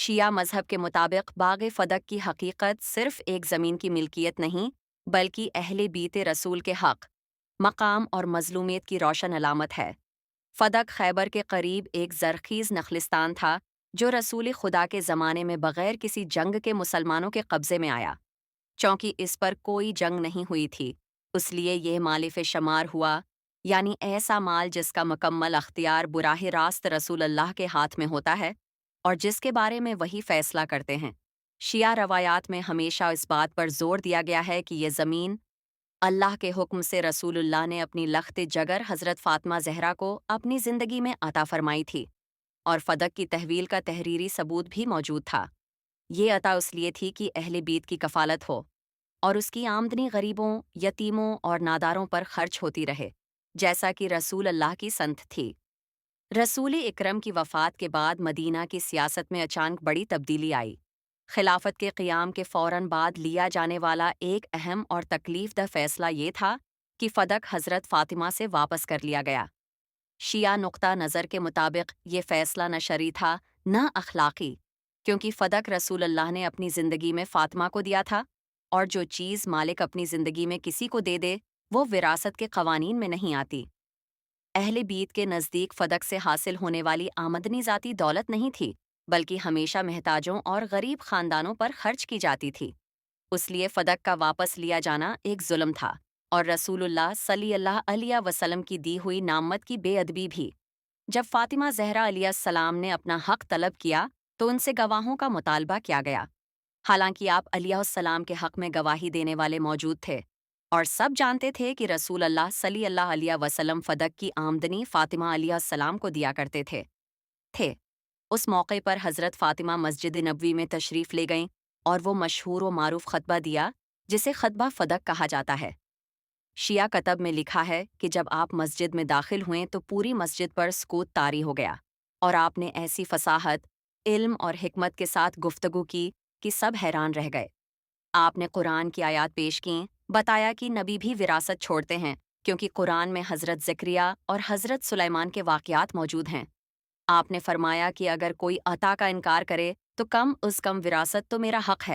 شیعہ مذہب کے مطابق باغ فدق کی حقیقت صرف ایک زمین کی ملکیت نہیں، بلکہ اہل بیت رسول کے حق، مقام اور مظلومیت کی روشن علامت ہے۔ فدق خیبر کے قریب ایک زرخیز نخلستان تھا جو رسول خدا کے زمانے میں بغیر کسی جنگ کے مسلمانوں کے قبضے میں آیا۔ چونکہ اس پر کوئی جنگ نہیں ہوئی تھی، اس لیے یہ مالف شمار ہوا، یعنی ایسا مال جس کا مکمل اختیار براہ راست رسول اللہ کے ہاتھ میں ہوتا ہے اور جس کے بارے میں وہی فیصلہ کرتے ہیں۔ شیعہ روایات میں ہمیشہ اس بات پر زور دیا گیا ہے کہ یہ زمین اللہ کے حکم سے رسول اللہ نے اپنی لخت جگر حضرت فاطمہ زہرا کو اپنی زندگی میں عطا فرمائی تھی، اور فدق کی تحویل کا تحریری ثبوت بھی موجود تھا۔ یہ عطا اس لیے تھی کہ اہل بیت کی کفالت ہو اور اس کی آمدنی غریبوں، یتیموں اور ناداروں پر خرچ ہوتی رہے، جیسا کہ رسول اللہ کی سنت تھی۔ رسول اکرم کی وفات کے بعد مدینہ کی سیاست میں اچانک بڑی تبدیلی آئی۔ خلافت کے قیام کے فوراً بعد لیا جانے والا ایک اہم اور تکلیف دہ فیصلہ یہ تھا کہ فدق حضرت فاطمہ سے واپس کر لیا گیا۔ شیعہ نقطہ نظر کے مطابق یہ فیصلہ نہ شرعی تھا نہ اخلاقی، کیونکہ فدق رسول اللہ نے اپنی زندگی میں فاطمہ کو دیا تھا، اور جو چیز مالک اپنی زندگی میں کسی کو دے دے وہ وراثت کے قوانین میں نہیں آتی۔ اہل بیت کے نزدیک فدق سے حاصل ہونے والی آمدنی ذاتی دولت نہیں تھی، بلکہ ہمیشہ محتاجوں اور غریب خاندانوں پر خرچ کی جاتی تھی۔ اس لیے فدق کا واپس لیا جانا ایک ظلم تھا، اور رسول اللہ صلی اللہ علیہ وسلم کی دی ہوئی نامت کی بے ادبی بھی۔ جب فاطمہ زہرا علیہ السلام نے اپنا حق طلب کیا تو ان سے گواہوں کا مطالبہ کیا گیا، حالانکہ آپ علیہ السلام کے حق میں گواہی دینے والے موجود تھے، اور سب جانتے تھے کہ رسول اللہ صلی اللہ علیہ وسلم فدق کی آمدنی فاطمہ علیہ السلام کو دیا کرتے تھے۔ اس موقع پر حضرت فاطمہ مسجد نبوی میں تشریف لے گئیں اور وہ مشہور و معروف خطبہ دیا جسے خطبہ فدق کہا جاتا ہے۔ شیعہ کتب میں لکھا ہے کہ جب آپ مسجد میں داخل ہوئیں تو پوری مسجد پر سکوت طاری ہو گیا، اور آپ نے ایسی فصاحت، علم اور حکمت کے ساتھ گفتگو کی کہ سب حیران رہ گئے۔ آپ نے قرآن کی آیات پیش کیں، بتایا کہ نبی بھی وراثت چھوڑتے ہیں، کیونکہ قرآن میں حضرت زکریہ اور حضرت سلیمان کے واقعات موجود ہیں۔ آپ نے فرمایا کہ اگر کوئی عطا کا انکار کرے تو کم از کم وراثت تو میرا حق ہے۔